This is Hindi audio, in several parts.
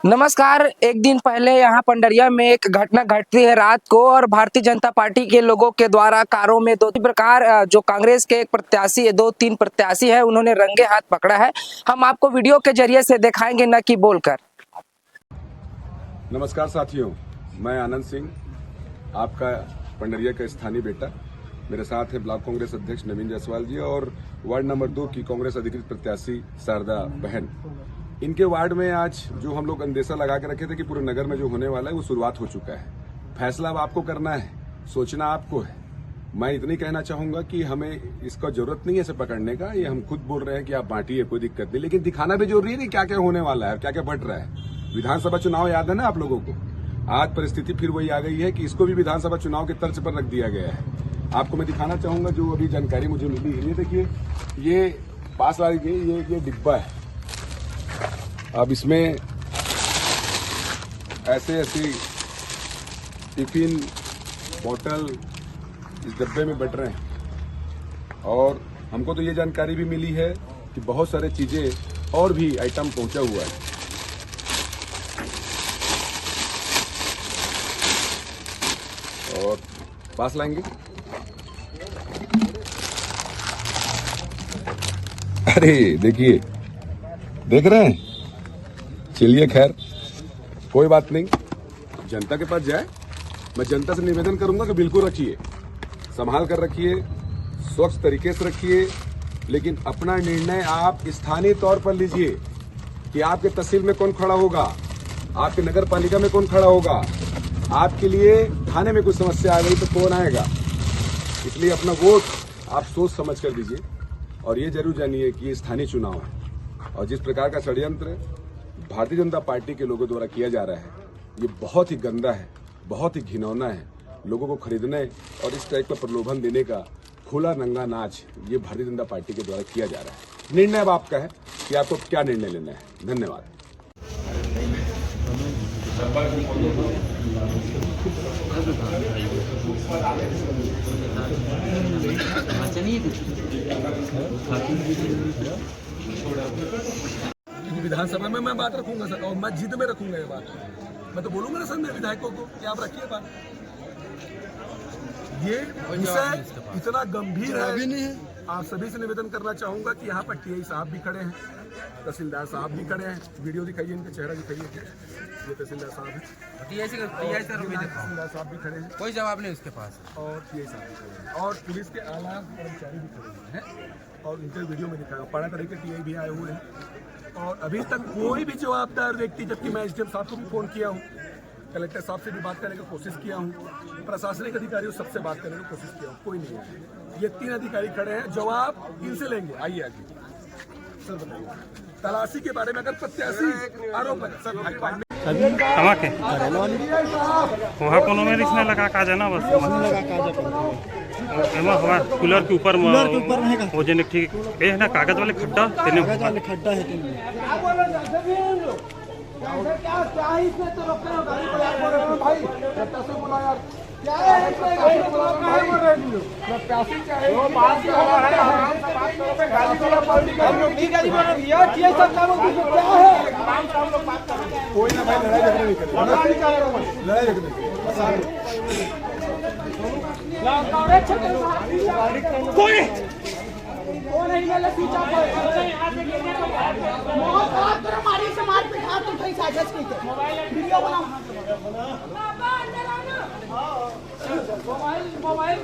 नमस्कार। एक दिन पहले यहाँ पंडरिया में एक घटना घटती है रात को, और भारतीय जनता पार्टी के लोगों के द्वारा कारों में दो तीन प्रकार जो कांग्रेस के एक प्रत्याशी है, 2-3 प्रत्याशी है, उन्होंने रंगे हाथ पकड़ा है। हम आपको वीडियो के जरिए से दिखाएंगे, न कि बोलकर। नमस्कार साथियों, मैं आनंद सिंह, आपका पंडरिया का स्थानीय बेटा। मेरे साथ है ब्लॉक कांग्रेस अध्यक्ष नवीन जायसवाल जी और वार्ड नंबर 2 की कांग्रेस अधिकृत प्रत्याशी शारदा बहन। इनके वार्ड में आज जो हम लोग अंदेशा लगा के रखे थे कि पूरे नगर में जो होने वाला है वो शुरुआत हो चुका है। फैसला अब आपको करना है, सोचना आपको है। मैं इतनी कहना चाहूंगा कि हमें इसका जरूरत नहीं है इसे पकड़ने का, ये हम खुद बोल रहे हैं कि आप बांटिए, कोई दिक्कत नहीं, लेकिन दिखाना भी जरूरी है कि क्या क्या होने वाला है, क्या क्या बट रहा है। विधानसभा चुनाव याद है ना आप लोगों को? आज परिस्थिति फिर वही आ गई है कि इसको भी विधानसभा चुनाव के तर्ज पर रख दिया गया है। आपको मैं दिखाना चाहूंगा जो अभी जानकारी मुझे मिली है। ये देखिए, ये पास वाली ये डिब्बा है। अब इसमें ऐसे टिफिन बोतल इस डब्बे में बट रहे हैं, और हमको तो ये जानकारी भी मिली है कि बहुत सारे चीजें और भी आइटम पहुंचा हुआ है। और पास लाएंगे। अरे देखिए, देख रहे हैं? चलिए खैर, कोई बात नहीं, जनता के पास जाए। मैं जनता से निवेदन करूंगा कि बिल्कुल रखिए, संभाल कर रखिए, स्वच्छ तरीके से रखिए, लेकिन अपना निर्णय आप स्थानीय तौर पर लीजिए कि आपके तहसील में कौन खड़ा होगा, आपके नगर पालिका में कौन खड़ा होगा, आपके लिए थाने में कुछ समस्या आ गई तो कौन आएगा। इसलिए अपना वोट आप सोच समझ कर दीजिए, और ये जरूर जानिए कि ये स्थानीय चुनाव है, और जिस प्रकार का षड्यंत्र भारतीय जनता पार्टी के लोगों द्वारा किया जा रहा है, ये बहुत ही गंदा है, बहुत ही घिनौना है। लोगों को खरीदने और इस टाइप का प्रलोभन देने का खुला नंगा नाच ये भारतीय जनता पार्टी के द्वारा किया जा रहा है। निर्णय अब आपका है कि आपको क्या निर्णय लेना है। धन्यवाद। विधानसभा में मैं बात रखूंगा सर, और मैं जिद में रखूंगा ये बात। मैं तो बोलूंगा ना सर मेरे विधायकों को कि आप रखिए बात। ये विषय इतना गंभीर है। आप सभी से निवेदन करना चाहूंगा कि यहाँ पर टीआई साहब भी खड़े हैं, तहसीलदार साहब भी खड़े हैं। वीडियो दिखाइए, इनका चेहरा दिखाइए। ये तहसीलदार साहब है, तहसीलदार साहब भी खड़े हैं, कोई जवाब नहीं उसके पास, और टीआई साहब भी खड़े हैं, और पुलिस के आला कर्मचारी भी खड़े हैं, और उनके वीडियो में दिखाया 12 तरह के टीआई भी आए हुए हैं। और अभी तक कोई भी जवाबदार व्यक्ति, जबकि मैं एसडीएम साहब को भी फोन किया हूँ, कलेक्टर साहब से भी बात करने की कोशिश किया हूँ, प्रशासनिक अधिकारियों सबसे बात करने की कोशिश किया हूँ, कोई नहीं है। ये 3 अधिकारी खड़े हैं, जवाब इनसे लेंगे। आइए आगे सर बताइए, तलाशी के बारे में अगर प्रत्याशी आरोप है सर के वहाँ कोनो में रिश्ते लगा का जाना बस एमा हवा कूलर के ऊपर में वो जने ठीक ए ना कागज वाले खड्डा तेने खड्डा है क्या है इसमें तो रोकते हो गाड़ी को यार बोल रहे हो भाई, जनता से बोला यार क्या है इसमें गाड़ी को बोल रहे हो प्रत्याशी चाहे वो बात कर रहा है, हम सब बात करो पे गाड़ी वाला पब्लिक हम लोग की गाड़ी बोल रही है ये सब काम क्या है, काम हम लोग बात कर रहे हैं। कोई ना भाई, लड़ाई झगड़ा नहीं करेंगे, लड़ाई झगड़ा नहीं कोई कौन है इन्हें लसीचा पर मौत आप कर हमारी समाज पे हाथ उठाई साजिश की थे, वीडियो बनाओ बाबा अंदर आओ ना, मोबाइल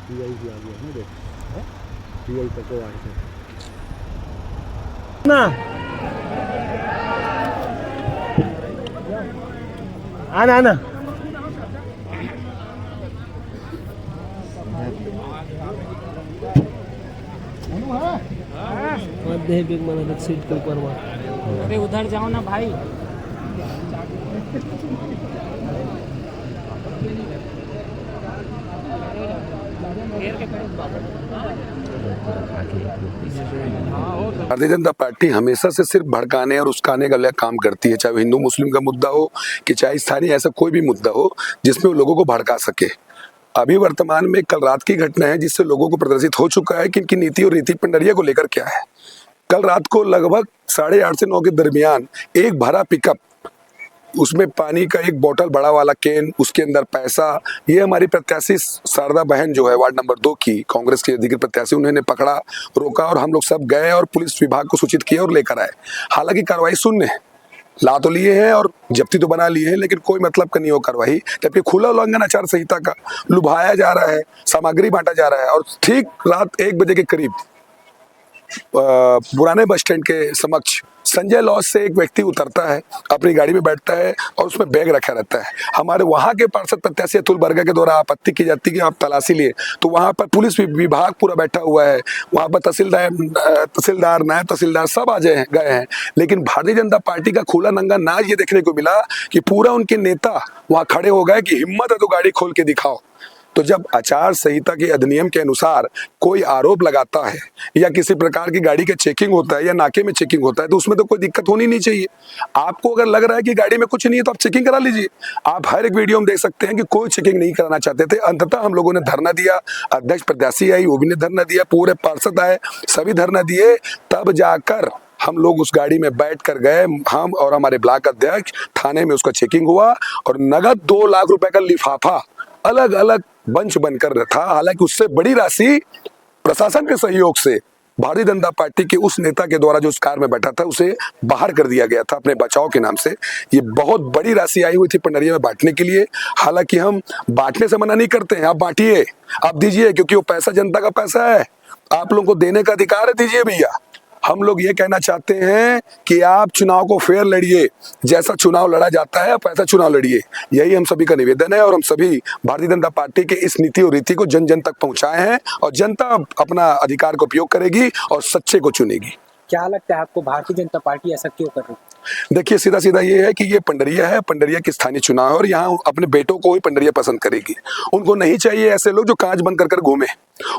टीआई भी आ गया है, देख टीआई तक आ गया ना, आना आना बिग मन सीट के ऊपर। अरे उधर जाओ ना भाई। भारतीय जनता पार्टी हमेशा से सिर्फ भड़काने और उस्काने का काम करती है, चाहे हिंदू मुस्लिम का मुद्दा हो कि चाहे स्थानीय ऐसा कोई भी मुद्दा हो जिसमें वो लोगों को भड़का सके। अभी वर्तमान में कल रात की घटना है जिससे लोगों को प्रदर्शित हो चुका है कि इनकी नीति और रीति पंडरिया को लेकर क्या है। कल रात को लगभग 8:30 से 9 के दरमियान एक भरा पिकअप, उसमें पानी का एक बोतल बड़ा वाला कैन, उसके अंदर पैसा, ये हमारी प्रत्याशी शारदा बहन जो है वार्ड नंबर 2 की कांग्रेस की अधिकृत प्रत्याशी, उन्होंने पकड़ा, रोका और हम लोग सब गए और पुलिस विभाग को सूचित किया और लेकर आए। हालांकि कार्रवाई शून्य है, ला तो लिए हैं और जब्ती तो बना लिए हैं, लेकिन कोई मतलब का नहीं हो कार्रवाई, जबकि खुला उल्लंघन आचार संहिता का लुभाया जा रहा है, सामग्री बांटा जा रहा है। और ठीक रात 1 बजे के करीब पुराने बस स्टैंड के समक्ष संजय लॉज से एक व्यक्ति उतरता है, अपनी गाड़ी में बैठता है और उसमें बैग रखा रहता है। हमारे वहां के पार्षद प्रत्याशी अतुल बर्गा के द्वारा आपत्ति की जाती है कि आप तलाशी लिए, तो वहां पर पुलिस विभाग पूरा बैठा हुआ है, वहां पर तहसीलदार नायब तहसीलदार सब आ गए हैं, लेकिन भारतीय जनता पार्टी का खुला नंगा नाच ये देखने को मिला कि पूरा उनके नेता वहां खड़े हो गए कि हिम्मत है तो गाड़ी खोल के दिखाओ। तो जब आचार संहिता के अधिनियम के अनुसार कोई आरोप लगाता है या किसी प्रकार की गाड़ी के चेकिंग होता है या नाके में चेकिंग होता है, तो उसमें तो कोई दिक्कत होनी नहीं चाहिए। आपको अगर लग रहा है कि गाड़ी में कुछ नहीं है तो आप चेकिंग करा लीजिए। आप हर एक वीडियो में देख सकते हैं कि कोई चेकिंग नहीं कराना चाहते थे। अंततः हम लोगों ने धरना दिया, अध्यक्ष प्रत्याशी आई वो भी ने धरना दिया, पूरे पार्षद आए सभी धरना दिए, तब जाकर हम लोग उस गाड़ी में बैठ कर गए, हम और हमारे ब्लॉक अध्यक्ष, थाने में उसका चेकिंग हुआ और नगद 2 लाख रुपए का लिफाफा अलग अलग बंच बनकर था। हालांकि उससे बड़ी राशि प्रशासन के सहयोग से भारतीय जनता पार्टी के उस नेता के द्वारा जो उस कार में बैठा था उसे बाहर कर दिया गया था अपने बचाव के नाम से। ये बहुत बड़ी राशि आई हुई थी पंडरिया में बांटने के लिए। हालांकि हम बांटने से मना नहीं करते हैं, आप बांटिए, आप दीजिए, क्योंकि वो पैसा जनता का पैसा है, आप लोगों को देने का अधिकार है, दीजिए भैया। हम लोग ये कहना चाहते हैं कि आप चुनाव को फेयर लड़िए, जैसा चुनाव लड़ा जाता है आप ऐसा चुनाव लड़िए, यही हम सभी का निवेदन है। और हम सभी भारतीय जनता पार्टी के इस नीति और रीति को जन जन तक पहुंचाए हैं और जनता अपना अधिकार का उपयोग करेगी और सच्चे को चुनेगी। क्या लगता है आपको भारतीय जनता पार्टी ऐसा क्यों कर रही है? देखिए सीधा सीधा ये है कि ये पंडरिया है, पंडरिया की स्थानीय चुनाव है और यहाँ अपने बेटों को ही पंडरिया पसंद करेगी। उनको नहीं चाहिए ऐसे लोग जो कांच बंद कर घूमे,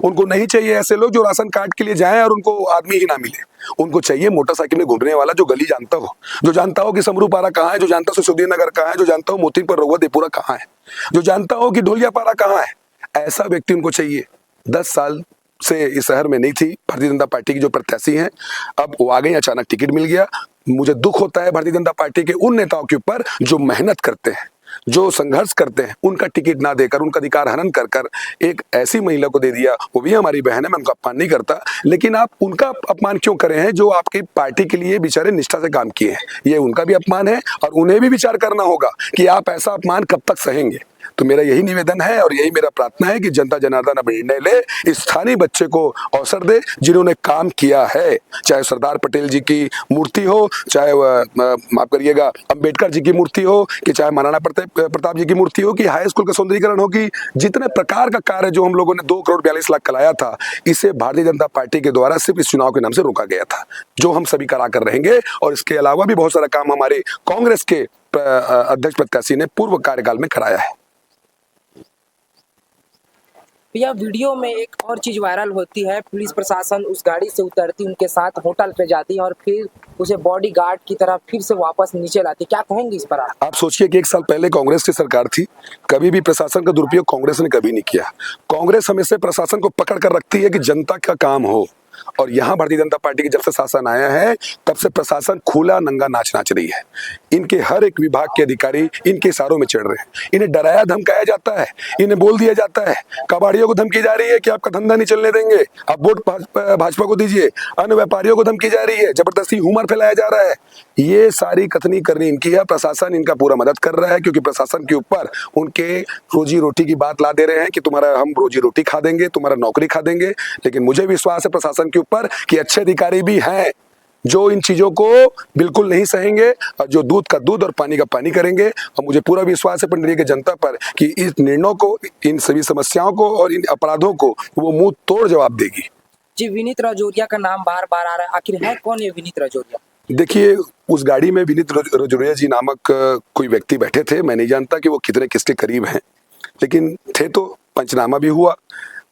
उनको नहीं चाहिए ऐसे लोग जो राशन कार्ड के लिए जाएं और उनको आदमी ही ना मिले। उनको चाहिए मोटरसाइकिल में घूमने वाला जो गली जानता हो, जो जानता हो कि समरूपारा कहाँ है, जो जानता हो सिसोदिया नगर कहाँ है, जो जानता हो मोतीपुर रउआ देपुरा कहाँ है, जो जानता हो कि ढोलियापारा कहाँ है। ऐसा व्यक्ति उनको चाहिए। 10 साल से इस शहर में नहीं थी भारतीय जनता पार्टी की जो प्रत्याशी हैं, अब वो आ गई, अचानक टिकट मिल गया। मुझे दुख होता है भारतीय जनता पार्टी के उन नेताओं के ऊपर जो मेहनत करते हैं, जो संघर्ष करते हैं, उनका टिकट ना देकर, उनका अधिकार हनन कर कर एक ऐसी महिला को दे दिया। वो भी हमारी बहन है, मैं उनका अपमान नहीं करता, लेकिन आप उनका अपमान क्यों करें हैं जो आपकी पार्टी के लिए बेचारे निष्ठा से काम किए हैं। ये उनका भी अपमान है और उन्हें भी विचार करना होगा कि आप ऐसा अपमान कब तक सहेंगे। तो मेरा यही निवेदन है और यही मेरा प्रार्थना है कि जनता जनार्दन अब निर्णय ले, इस स्थानीय बच्चे को अवसर दे जिन्होंने काम किया है। चाहे सरदार पटेल जी की मूर्ति हो, चाहे माफ करिएगा अंबेडकर जी की मूर्ति हो, कि चाहे महाराणा प्रताप जी की मूर्ति हो, कि हाई स्कूल का सौंदर्यीकरण हो, कि जितने प्रकार का कार्य जो हम लोगों ने 2 करोड़ 42 लाख कराया था, इसे भारतीय जनता पार्टी के द्वारा सिर्फ इस चुनाव के नाम से रोका गया था, जो हम सभी करा कर रहेंगे। और इसके अलावा भी बहुत सारा काम हमारे कांग्रेस के अध्यक्ष प्रत्याशी ने पूर्व कार्यकाल में कराया है। भैया वीडियो में एक और चीज वायरल होती है, पुलिस प्रशासन उस गाड़ी से उतरती, उनके साथ होटल पे जाती है और फिर उसे बॉडीगार्ड की तरह फिर से वापस नीचे लाती। क्या कहेंगे इस पर आप सोचिए कि 1 साल पहले कांग्रेस की सरकार थी, कभी भी प्रशासन का दुरुपयोग कांग्रेस ने कभी नहीं किया। कांग्रेस हमेशा प्रशासन को पकड़ कर रखती है कि जनता का काम हो, और यहाँ भारतीय जनता पार्टी की जब से शासन आया है तब से प्रशासन खुला नंगा नाच रही है। इनके हर एक विभाग के अधिकारी इनके इशारों में चढ़ रहे हैं, इन्हें डराया धमकाया जाता है, इन्हें बोल दिया जाता है, कबाड़ियों को धमकी जा रही है कि आपका धंधा नहीं चलने देंगे, आप वोट भाजपा को दीजिए, अन्य व्यापारियों को धमकी जा रही है, जबरदस्ती ह्यूमर फैलाया जा रहा है। ये सारी कथनी करनी इनकी है, प्रशासन इनका पूरा मदद कर रहा है, क्योंकि प्रशासन के ऊपर उनके रोजी रोटी की बात ला दे रहे हैं कि तुम्हारा हम रोजी रोटी खा देंगे, तुम्हारा नौकरी खा देंगे। लेकिन मुझे विश्वास है प्रशासन के ऊपर कि अच्छे अधिकारी भी हैं जो इन चीजों को बिल्कुल नहीं सहेंगे और जो दूध का दूध और पानी का पानी करेंगे। और मुझे पूरा विश्वास है पंडरिया की जनता पर कि इस निर्णयों को, इन सभी समस्याओं को और इन अपराधों को वो मुंह तोड़ जवाब देगी। जी, विनीत राजौरिया का नाम बार बार आ रहा है, आखिर है कौन ये विनीत राजौरिया? देखिए, उस गाड़ी में विनीत राजौरिया जी नामक कोई व्यक्ति बैठे थे। मैं नहीं जानता कि वो कितने किसके करीब हैं, लेकिन थे तो पंचनामा भी हुआ,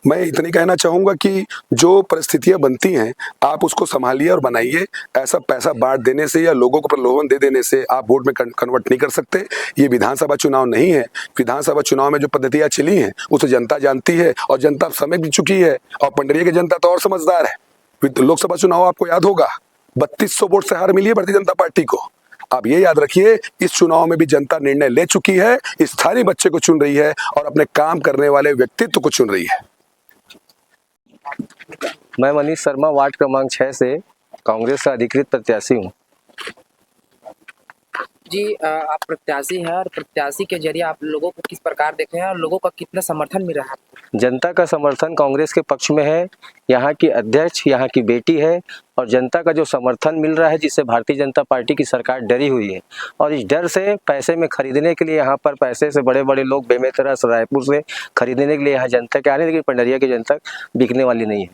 मैं इतनी कहना चाहूंगा कि जो परिस्थितियां बनती हैं आप उसको संभालिए और बनाइए। ऐसा पैसा बांट देने से या लोगों को प्रलोभन दे देने से आप वोट में कन्वर्ट नहीं कर सकते। ये विधानसभा चुनाव नहीं है। विधानसभा चुनाव में जो पद्धतियां चली हैं उसे जनता जानती है और जनता समझ भी चुकी है। और पंडरिया की जनता तो और समझदार है। लोकसभा चुनाव आपको याद होगा 3200 वोट से हार मिली है भारतीय जनता पार्टी को। आप ये याद रखिए इस चुनाव में भी जनता निर्णय ले चुकी है, स्थानीय बच्चे को चुन रही है और अपने काम करने वाले व्यक्तित्व को चुन रही है। मैं मनीष शर्मा वार्ड क्रमांक 6 से कांग्रेस का अधिकृत प्रत्याशी हूँ। जी आप प्रत्याशी हैं और प्रत्याशी के जरिए आप लोगों को किस प्रकार देख रहे हैं और लोगों का कितना समर्थन मिल रहा है? जनता का समर्थन कांग्रेस के पक्ष में है। यहाँ की अध्यक्ष यहाँ की बेटी है और जनता का जो समर्थन मिल रहा है जिससे भारतीय जनता पार्टी की सरकार डरी हुई है और इस डर से पैसे में खरीदने के लिए यहाँ पर पैसे से बड़े बड़े लोग बेमेतरा रायपुर से खरीदने के लिए यहाँ जनता के आ रहे हैं, लेकिन पंडरिया की जनता बिकने वाली नहीं है।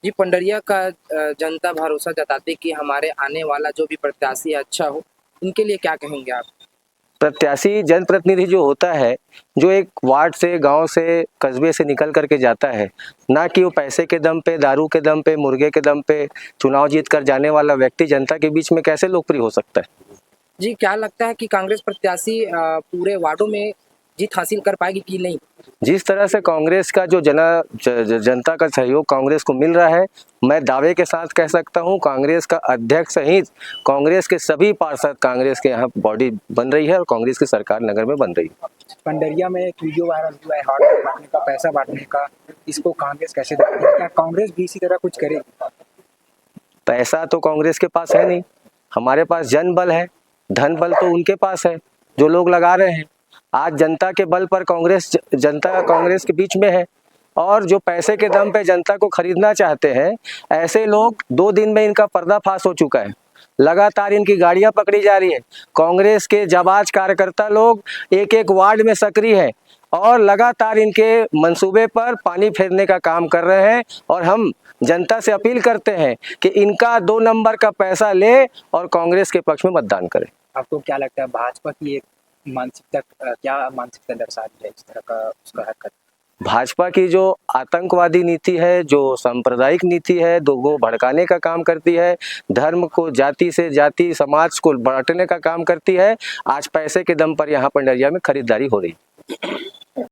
जी पंडरिया का जनता भरोसा जताती कि हमारे आने वाला जो भी प्रत्याशी अच्छा हो, इनके लिए क्या कहेंगे आप? प्रत्याशी जनप्रतिनिधि जो होता है, जो एक वार्ड से, गांव से, कस्बे से निकल करके जाता है, ना कि वो पैसे के दम पे, दारू के दम पे, मुर्गे के दम पे चुनाव जीत कर जाने वाला व्यक्ति जनता के बीच में कैसे लोकप्रिय हो सकता है? जी क्या लगता है कि कांग्रेस प्रत्याशी पूरे वार्डों में जीत हासिल कर पाएगी कि नहीं? जिस तरह से कांग्रेस का जो जनता का सहयोग कांग्रेस को मिल रहा है, मैं दावे के साथ कह सकता हूं कांग्रेस का अध्यक्ष सहित कांग्रेस के सभी पार्षद कांग्रेस के यहाँ बॉडी बन रही है और कांग्रेस की सरकार नगर में बन रही है। पंडरिया में एक वीडियो वायरल हुआ है हॉट बांटने का, पैसा बांटने का, इसको कांग्रेस कैसे देखती है? क्या कांग्रेस भी इसी तरह कुछ करेगी? पैसा तो कांग्रेस के पास है नहीं, हमारे पास जन बल है, धन बल तो उनके पास है जो लोग लगा रहे हैं। आज जनता के बल पर जनता कांग्रेस के बीच में है और जो पैसे के दम पे जनता को खरीदना चाहते हैं, ऐसे लोग 2 दिन में इनका पर्दाफाश हो चुका है। लगातार इनकी गाड़ियां पकड़ी जा रही है। कांग्रेस के जाबाज कार्यकर्ता लोग एक एक वार्ड में सक्रिय है और लगातार इनके मंसूबे पर पानी फेरने का काम कर रहे हैं और हम जनता से अपील करते हैं कि इनका 2 नंबर का पैसा ले और कांग्रेस के पक्ष में मतदान करें। आपको क्या लगता है भाजपा की एक क्या मानसिकता दर्शा रही है इस तरह का उसका हरकत? भाजपा की जो आतंकवादी नीति है, जो सांप्रदायिक नीति है, लोगों भड़काने का काम करती है, धर्म को जाति से जाति समाज को बांटने का काम करती है, आज पैसे के दम पर यहाँ पंडरिया में खरीदारी हो रही है।